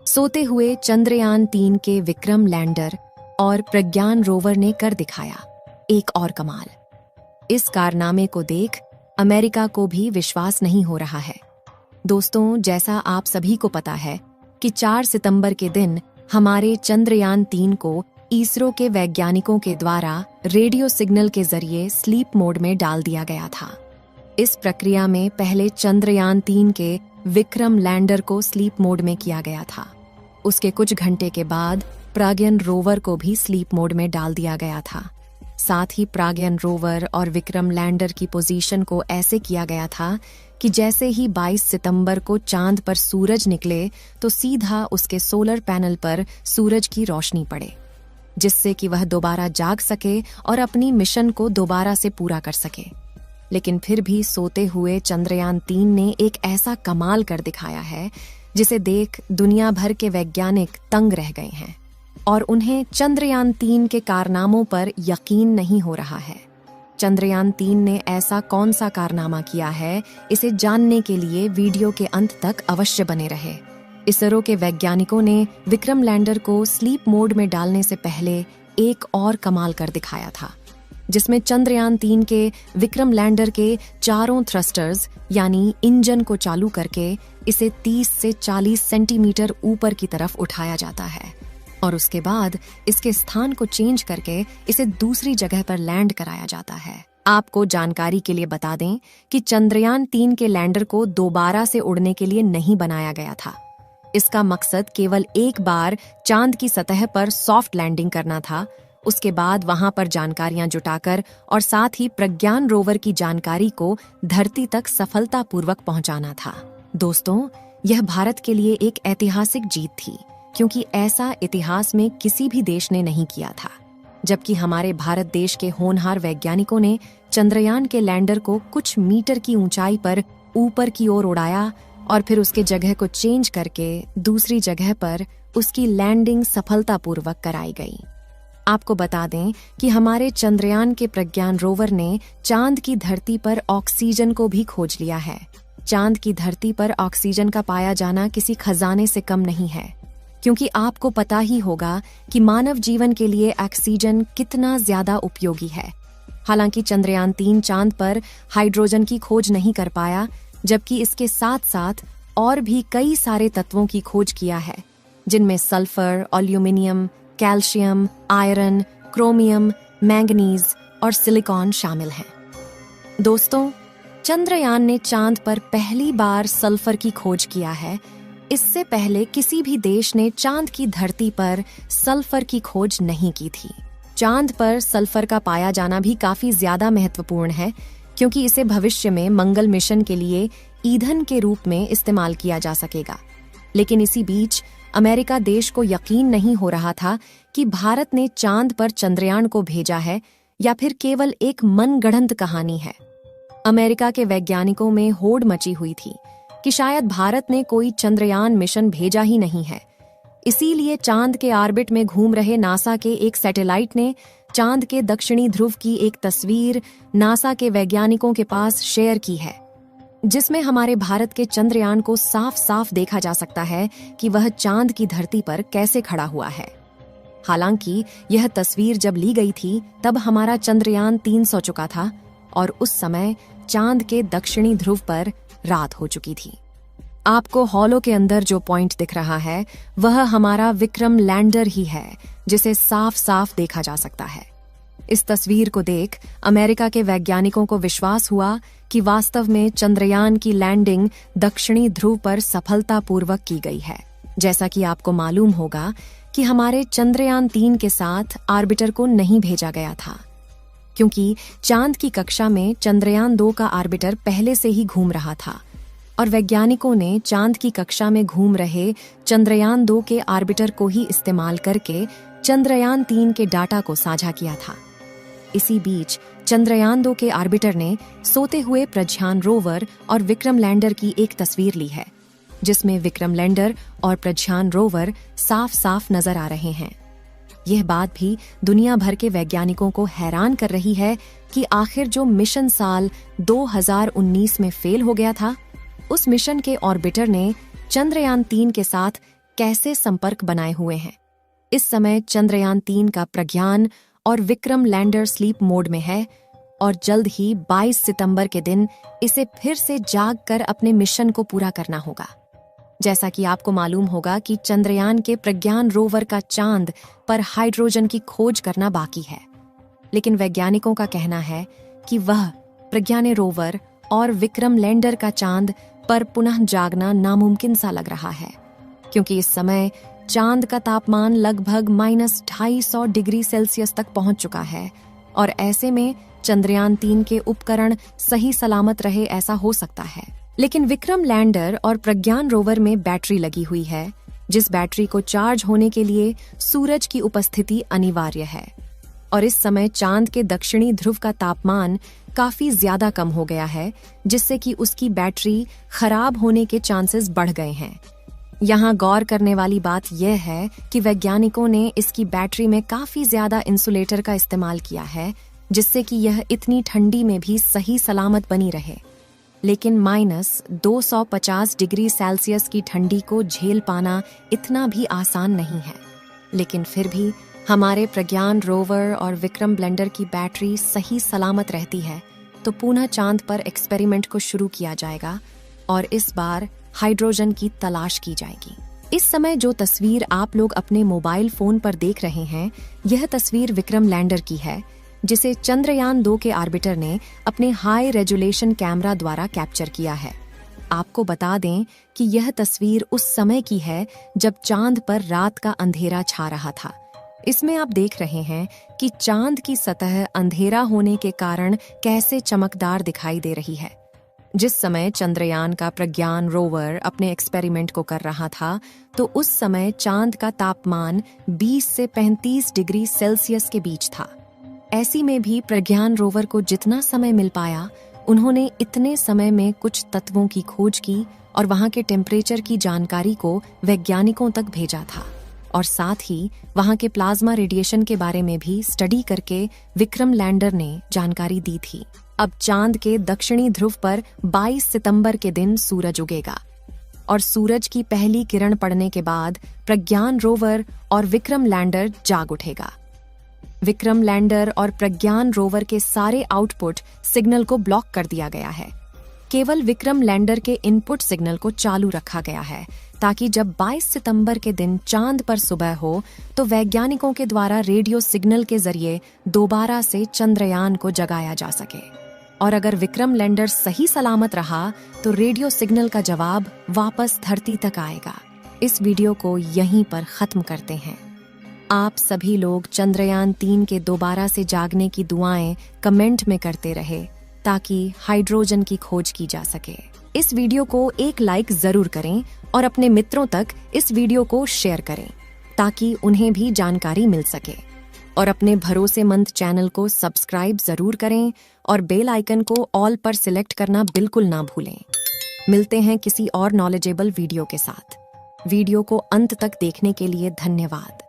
सोते हुए चंद्रयान-3 के विक्रम लैंडर और प्रज्ञान रोवर ने कर दिखाया एक और कमाल। इस कारनामे को देख अमेरिका को भी विश्वास नहीं हो रहा है। दोस्तों, जैसा आप सभी को पता है कि 4 सितंबर के दिन हमारे चंद्रयान-3 को इसरो के वैज्ञानिकों के द्वारा रेडियो सिग्नल के जरिए स्लीप मोड में डाल दिया गया था। इस प्रक्रिया में पहले चंद्रयान-3 के विक्रम लैंडर को स्लीप मोड में किया गया था। उसके कुछ घंटे के बाद प्रज्ञान रोवर को भी स्लीप मोड में डाल दिया गया था। साथ ही प्रज्ञान रोवर और विक्रम लैंडर की पोजीशन को ऐसे किया गया था कि जैसे ही 22 सितंबर को चांद पर सूरज निकले तो सीधा उसके सोलर पैनल पर सूरज की रोशनी पड़े, जिससे कि वह दोबारा जाग सके और अपनी मिशन को दोबारा से पूरा कर सके। लेकिन फिर भी सोते हुए चंद्रयान-3 ने एक ऐसा कमाल कर दिखाया है जिसे देख दुनिया भर के वैज्ञानिक तंग रह गए हैं और उन्हें चंद्रयान-3 के कारनामों पर यकीन नहीं हो रहा है। चंद्रयान-3 ने ऐसा कौन सा कारनामा किया है, इसे जानने के लिए वीडियो के अंत तक अवश्य बने रहे। इसरो के वैज्ञानिकों ने विक्रम लैंडर को स्लीप मोड में डालने से पहले एक और कमाल कर दिखाया था, जिसमें चंद्रयान-3 के विक्रम लैंडर के चारों थ्रस्टर्स यानी इंजन को चालू करके इसे 30 से 40 सेंटीमीटर ऊपर की तरफ उठाया जाता है और उसके बाद इसके स्थान को चेंज करके इसे दूसरी जगह पर लैंड कराया जाता है। आपको जानकारी के लिए बता दें कि चंद्रयान-3 के लैंडर को दोबारा से उड़ने के लिए नहीं बनाया गया था। इसका मकसद केवल एक बार चांद की सतह पर सॉफ्ट लैंडिंग करना था, उसके बाद वहां पर जानकारियां जुटाकर और साथ ही प्रज्ञान रोवर की जानकारी को धरती तक सफलतापूर्वक पहुंचाना था। दोस्तों, यह भारत के लिए एक ऐतिहासिक जीत थी, क्योंकि ऐसा इतिहास में किसी भी देश ने नहीं किया था। जबकि हमारे भारत देश के होनहार वैज्ञानिकों ने चंद्रयान के लैंडर को कुछ मीटर की ऊंचाई पर ऊपर की ओर उड़ाया और फिर उसके जगह को चेंज करके दूसरी जगह पर उसकी लैंडिंग सफलतापूर्वक कराई गई। आपको बता दें कि हमारे चंद्रयान के प्रज्ञान रोवर ने चांद की धरती पर ऑक्सीजन को भी खोज लिया है। चांद की धरती पर ऑक्सीजन का पाया जाना किसी खजाने से कम नहीं है, क्योंकि आपको पता ही होगा कि मानव जीवन के लिए ऑक्सीजन कितना ज्यादा उपयोगी है। हालांकि चंद्रयान-3 चांद पर हाइड्रोजन की खोज नहीं कर पाया, जबकि इसके साथ साथ और भी कई सारे तत्वों की खोज किया है, जिनमें sulphur, aluminium, calcium, iron, chromium, manganese और सिलिकॉन शामिल हैं। दोस्तों, चंद्रयान ने चांद पर पहली बार सल्फर की खोज किया है। इससे पहले किसी भी देश ने चांद की धरती पर सल्फर की खोज नहीं की थी। चांद पर सल्फर का पाया जाना भी काफी ज्यादा महत्वपूर्ण है, क्योंकि इसे भविष्य में मंगल मिशन के लिए ईंधन के रूप में इस्तेमाल किया जा सकेगा। लेकिन इसी बीच अमेरिका देश को यकीन नहीं हो रहा था कि भारत ने चांद पर चंद्रयान को भेजा है या फिर केवल एक मनगढ़ंत कहानी है। अमेरिका के वैज्ञानिकों में होड़ मची हुई थी कि शायद भारत ने कोई चंद्रयान मिशन भेजा ही नहीं है। इसीलिए चांद के ऑर्बिट में घूम रहे नासा के एक सैटेलाइट ने चांद के दक्षिणी ध्रुव की एक तस्वीर नासा के वैज्ञानिकों के पास शेयर की है, जिसमें हमारे भारत के चंद्रयान को साफ साफ देखा जा सकता है कि वह चांद की धरती पर कैसे खड़ा हुआ है। हालांकि यह तस्वीर जब ली गई थी तब हमारा चंद्रयान 3 सो चुका था और उस समय चांद के दक्षिणी ध्रुव पर रात हो चुकी थी। आपको हॉलो के अंदर जो पॉइंट दिख रहा है वह हमारा विक्रम लैंडर ही है, जिसे साफ साफ देखा जा सकता है। इस तस्वीर को देख अमेरिका के वैज्ञानिकों को विश्वास हुआ कि वास्तव में चंद्रयान की लैंडिंग दक्षिणी ध्रुव पर सफलतापूर्वक की गई है। जैसा कि आपको मालूम होगा कि हमारे चंद्रयान-3 के साथ ऑर्बिटर को नहीं भेजा गया था, क्योंकि चांद की कक्षा में चंद्रयान-2 का ऑर्बिटर पहले से ही घूम रहा था और वैज्ञानिकों ने चांद की कक्षा में घूम रहे चंद्रयान-2 के ऑर्बिटर को ही इस्तेमाल करके चंद्रयान-3 के डाटा को साझा किया था। इसी बीच चंद्रयान-2 के ऑर्बिटर ने सोते हुए प्रज्ञान रोवर और विक्रम लैंडर की एक तस्वीर ली है, जिसमें विक्रम लैंडर और प्रज्ञान रोवर साफ साफ नजर आ रहे हैं। यह बात भी दुनिया भर के वैज्ञानिकों को हैरान कर रही है कि आखिर जो मिशन साल 2019 में फेल हो गया था, उस मिशन के ऑर्बिटर ने चंद्रयान-3 के साथ कैसे संपर्क बनाए हुए हैं। इस समय चंद्रयान-3 का प्रज्ञान और विक्रम लैंडर स्लीप मोड में है और जल्द ही 22 सितंबर के दिन इसे फिर से जाग कर अपने मिशन को पूरा करना होगा। जैसा कि आपको मालूम होगा कि चंद्रयान के प्रज्ञान रोवर का चांद पर हाइड्रोजन की खोज करना बाकी है, लेकिन वैज्ञानिकों का कहना है कि वह प्रज्ञान रोवर और विक्रम लैंडर का चांद पर पुनः जागना नामुमकिन सा लग रहा है, क्योंकि इस समय चांद का तापमान लगभग -250 डिग्री सेल्सियस तक पहुंच चुका है और ऐसे में चंद्रयान-3 के उपकरण सही सलामत रहे ऐसा हो सकता है। लेकिन विक्रम लैंडर और प्रज्ञान रोवर में बैटरी लगी हुई है, जिस बैटरी को चार्ज होने के लिए सूरज की उपस्थिति अनिवार्य है और इस समय चांद के दक्षिणी ध्रुव का तापमान काफी ज्यादा कम हो गया है, जिससे कि उसकी बैटरी खराब होने के चांसेस बढ़ गए हैं। यहाँ गौर करने वाली बात यह है कि वैज्ञानिकों ने इसकी बैटरी में काफी ज्यादा इंसुलेटर का इस्तेमाल किया है, जिससे कि यह इतनी ठंडी में भी सही सलामत बनी रहे। लेकिन -250 डिग्री सेल्सियस की ठंडी को झेल पाना इतना भी आसान नहीं है। लेकिन फिर भी हमारे प्रज्ञान रोवर और विक्रम लैंडर की बैटरी सही सलामत रहती है तो पुनः चांद पर एक्सपेरिमेंट को शुरू किया जाएगा और इस बार हाइड्रोजन की तलाश की जाएगी। इस समय जो तस्वीर आप लोग अपने मोबाइल फोन पर देख रहे हैं, यह तस्वीर विक्रम लैंडर की है, जिसे चंद्रयान-2 के ऑर्बिटर ने अपने हाई रेजोल्यूशन कैमरा द्वारा कैप्चर किया है। आपको बता दें कि यह तस्वीर उस समय की है जब चांद पर रात का अंधेरा छा रहा था। इसमें आप देख रहे हैं कि चांद की सतह अंधेरा होने के कारण कैसे चमकदार दिखाई दे रही है। जिस समय चंद्रयान का प्रज्ञान रोवर अपने एक्सपेरिमेंट को कर रहा था, तो उस समय चांद का तापमान 20 से 35 डिग्री सेल्सियस के बीच था। ऐसी में भी प्रज्ञान रोवर को जितना समय मिल पाया, उन्होंने इतने समय में कुछ तत्वों की खोज की और वहां के टेम्परेचर की जानकारी को वैज्ञानिकों तक भेजा था और साथ ही वहां के प्लाज्मा रेडिएशन के बारे में भी स्टडी करके विक्रम लैंडर ने जानकारी दी थी। अब चांद के दक्षिणी ध्रुव पर 22 सितंबर के दिन सूरज उगेगा और सूरज की पहली किरण पड़ने के बाद प्रज्ञान रोवर और विक्रम लैंडर जाग उठेगा। विक्रम लैंडर और प्रज्ञान रोवर के सारे आउटपुट सिग्नल को ब्लॉक कर दिया गया है। केवल विक्रम लैंडर के इनपुट सिग्नल को चालू रखा गया है, ताकि जब 22 सितंबर के दिन चांद पर सुबह हो तो वैज्ञानिकों के द्वारा रेडियो सिग्नल के जरिए दोबारा से चंद्रयान को जगाया जा सके। और अगर विक्रम लैंडर सही सलामत रहा तो रेडियो सिग्नल का जवाब वापस धरती तक आएगा। इस वीडियो को यहीं पर खत्म करते हैं। आप सभी लोग चंद्रयान-3 के दोबारा से जागने की दुआएं कमेंट में करते रहे ताकि हाइड्रोजन की खोज की जा सके। इस वीडियो को एक लाइक जरूर करें और अपने मित्रों तक इस वीडियो को शेयर करें ताकि उन्हें भी जानकारी मिल सके। और अपने भरोसेमंद चैनल को सब्सक्राइब जरूर करें और बेल आइकन को ऑल पर सिलेक्ट करना बिल्कुल ना भूलें। मिलते हैं किसी और नॉलेजेबल वीडियो के साथ। वीडियो को अंत तक देखने के लिए धन्यवाद।